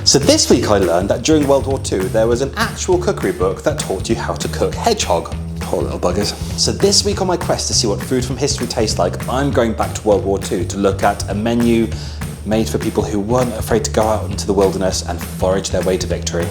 So this week I learned that during World War II there was an actual cookery book that taught you how to cook hedgehog. Poor little buggers. So this week on my quest to see what food from history tastes like, I'm going back to World War II to look at a menu made for people who weren't afraid to go out into the wilderness and forage their way to victory.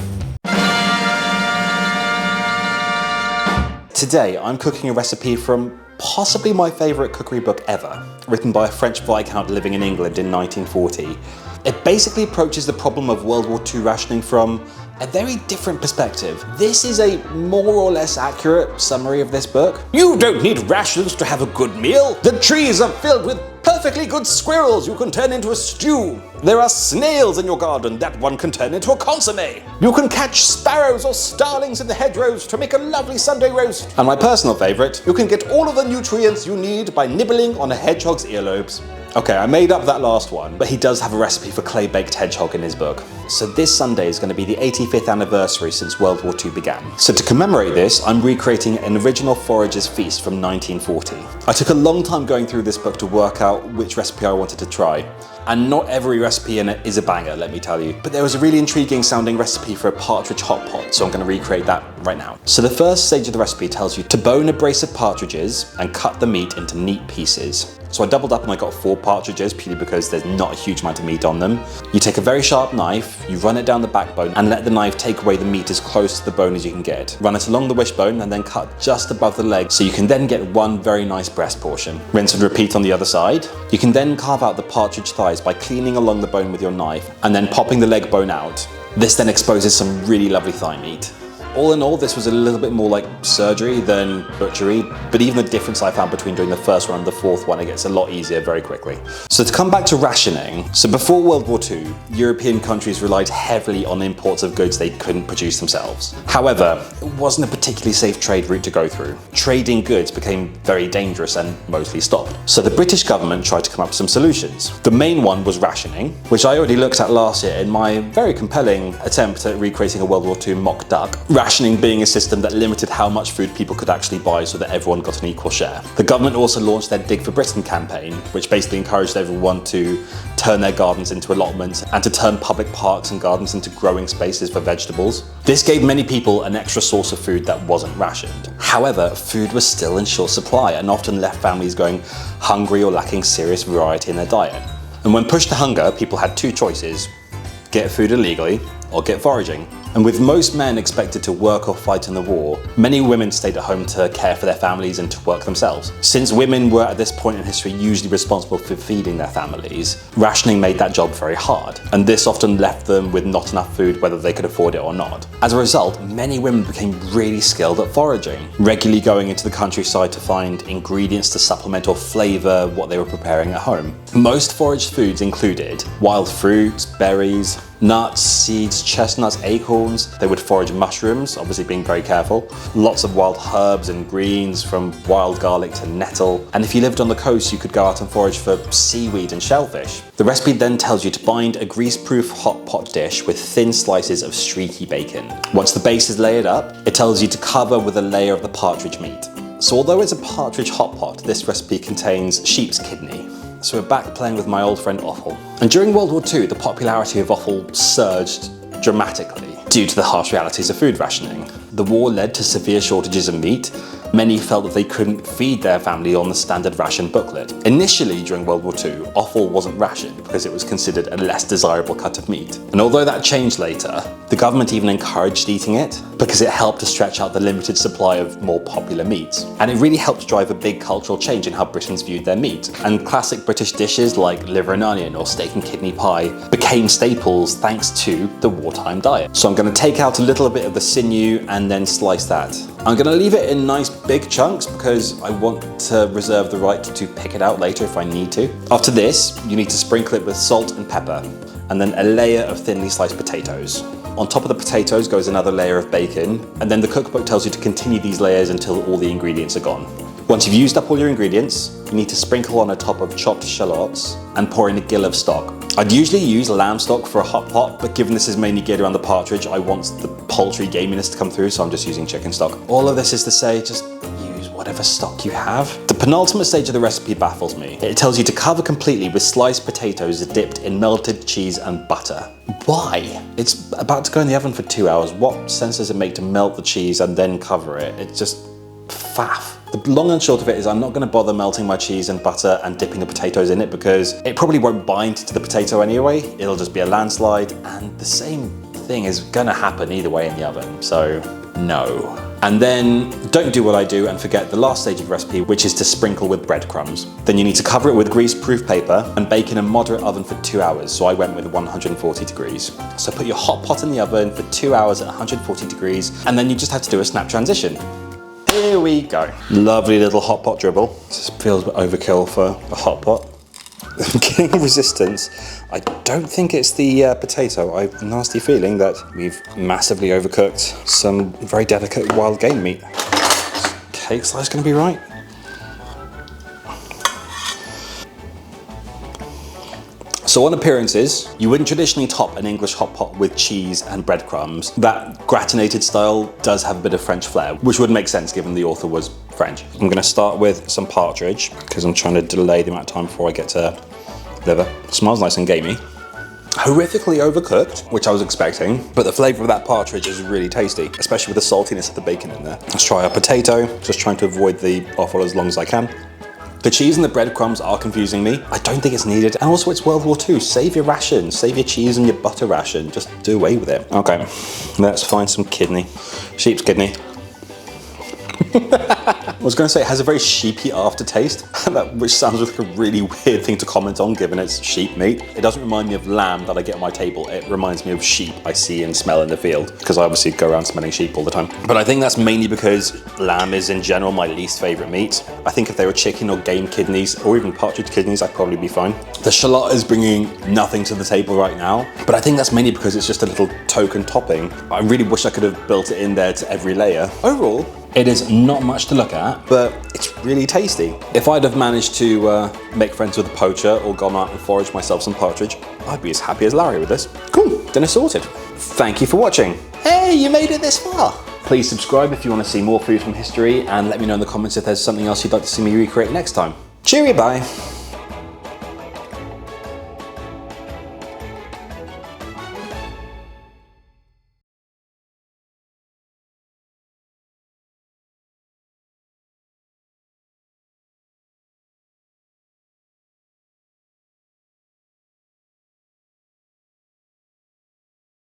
Today I'm cooking a recipe from possibly my favourite cookery book ever, written by a French Viscount living in England in 1940. It basically approaches the problem of World War II rationing from a very different perspective. This is a more or less accurate summary of this book. You don't need rations to have a good meal. The trees are filled with perfectly good squirrels you can turn into a stew. There are snails in your garden that one can turn into a consommé. You can catch sparrows or starlings in the hedgerows to make a lovely Sunday roast. And my personal favourite, you can get all of the nutrients you need by nibbling on a hedgehog's earlobes. Okay, I made up that last one, but he does have a recipe for clay-baked hedgehog in his book. So this Sunday is going to be the 85th anniversary since World War II began. So to commemorate this, I'm recreating an original forager's feast from 1940. I took a long time going through this book to work out which recipe I wanted to try. And not every recipe in it is a banger, let me tell you. But there was a really intriguing sounding recipe for a partridge hot pot, so I'm going to recreate that right now. So the first stage of the recipe tells you to bone a brace of partridges and cut the meat into neat pieces. So I doubled up and I got 4 partridges purely because there's not a huge amount of meat on them. You take a very sharp knife, you run it down the backbone and let the knife take away the meat as close to the bone as you can get. Run it along the wishbone and then cut just above the leg so you can then get one very nice breast portion. Rinse and repeat on the other side. You can then carve out the partridge thighs by cleaning along the bone with your knife and then popping the leg bone out. This then exposes some really lovely thigh meat. All in all, this was a little bit more like surgery than butchery, but even the difference I found between doing the first one and the fourth one, it gets a lot easier very quickly. So to come back to rationing, so before World War II, European countries relied heavily on imports of goods they couldn't produce themselves. However, it wasn't a particularly safe trade route to go through. Trading goods became very dangerous and mostly stopped. So the British government tried to come up with some solutions. The main one was rationing, which I already looked at last year in my very compelling attempt at recreating a World War II mock duck. Rationing being a system that limited how much food people could actually buy so that everyone got an equal share. The government also launched their Dig for Britain campaign, which basically encouraged everyone to turn their gardens into allotments and to turn public parks and gardens into growing spaces for vegetables. This gave many people an extra source of food that wasn't rationed. However, food was still in short supply and often left families going hungry or lacking serious variety in their diet. And when pushed to hunger, people had 2 choices: get food illegally or get foraging. And with most men expected to work or fight in the war, many women stayed at home to care for their families and to work themselves. Since women were at this point in history usually responsible for feeding their families, rationing made that job very hard, and this often left them with not enough food whether they could afford it or not. As a result, many women became really skilled at foraging, regularly going into the countryside to find ingredients to supplement or flavour what they were preparing at home. Most foraged foods included wild fruits, berries, nuts, seeds, chestnuts, acorns. They would forage mushrooms, obviously being very careful. Lots of wild herbs and greens, from wild garlic to nettle. And if you lived on the coast, you could go out and forage for seaweed and shellfish. The recipe then tells you to bind a grease-proof hot pot dish with thin slices of streaky bacon. Once the base is layered up, it tells you to cover with a layer of the partridge meat. So although it's a partridge hot pot, this recipe contains sheep's kidney. So we're back playing with my old friend offal. And during World War II, the popularity of offal surged dramatically due to the harsh realities of food rationing. The war led to severe shortages of meat. Many felt that they couldn't feed their family on the standard ration booklet. Initially, during World War II, offal wasn't rationed because it was considered a less desirable cut of meat. And although that changed later, the government even encouraged eating it because it helped to stretch out the limited supply of more popular meats. And it really helped drive a big cultural change in how Britons viewed their meat. And classic British dishes like liver and onion or steak and kidney pie became staples thanks to the wartime diet. So I'm going to take out a little bit of the sinew and then slice that. I'm going to leave it in nice big chunks because I want to reserve the right to pick it out later if I need to. After this, you need to sprinkle it with salt and pepper, and then a layer of thinly sliced potatoes. On top of the potatoes goes another layer of bacon, and then the cookbook tells you to continue these layers until all the ingredients are gone. Once you've used up all your ingredients, you need to sprinkle on a top of chopped shallots and pour in a gill of stock. I'd usually use lamb stock for a hot pot, but given this is mainly geared around the partridge, I want the poultry gaminess to come through, so I'm just using chicken stock. All of this is to say, just use whatever whatever stock you have. The penultimate stage of the recipe baffles me. It tells you to cover completely with sliced potatoes dipped in melted cheese and butter. Why? It's about to go in the oven for 2 hours. What sense does it make to melt the cheese and then cover it? It's just faff. The long and short of it is I'm not going to bother melting my cheese and butter and dipping the potatoes in it because it probably won't bind to the potato anyway. It'll just be a landslide, and the same thing is going to happen either way in the oven, so no. And then don't do what I do and forget the last stage of the recipe, which is to sprinkle with breadcrumbs. Then you need to cover it with grease-proof paper and bake in a moderate oven for 2 hours, so I went with 140 degrees. So put your hot pot in the oven for 2 hours at 140 degrees, and then you just have to do a snap transition. Here we go. Lovely little hot pot dribble. This feels a bit overkill for a hot pot. I'm getting resistance. I don't think it's the potato. I have a nasty feeling that we've massively overcooked some very delicate wild game meat. Cake slice gonna be right? So on appearances, you wouldn't traditionally top an English hot pot with cheese and breadcrumbs. That gratinated style does have a bit of French flair, which would make sense given the author was French. I'm gonna start with some partridge, because I'm trying to delay the amount of time before I get to liver. Smells nice and gamey. Horrifically overcooked, which I was expecting, but the flavour of that partridge is really tasty, especially with the saltiness of the bacon in there. Let's try our potato, just trying to avoid the offal as long as I can. The cheese and the breadcrumbs are confusing me. I don't think it's needed. And also it's World War II. Save your rations. Save your cheese and your butter ration. Just do away with it. Okay, let's find some kidney. Sheep's kidney. I was going to say it has a very sheepy aftertaste, which sounds like a really weird thing to comment on given it's sheep meat. It doesn't remind me of lamb that I get on my table. It reminds me of sheep I see and smell in the field, because I obviously go around smelling sheep all the time. But I think that's mainly because lamb is in general my least favourite meat. I think if they were chicken or game kidneys or even partridge kidneys, I'd probably be fine. The shallot is bringing nothing to the table right now, but I think that's mainly because it's just a little token topping. I really wish I could have built it in there to every layer. Overall, it is not much to look at, but it's really tasty. If I'd have managed to make friends with a poacher or gone out and foraged myself some partridge, I'd be as happy as Larry with this. Cool, dinner sorted. Thank you for watching. Hey, you made it this far. Please subscribe if you want to see more food from history, and let me know in the comments if there's something else you'd like to see me recreate next time. Cheerio, bye.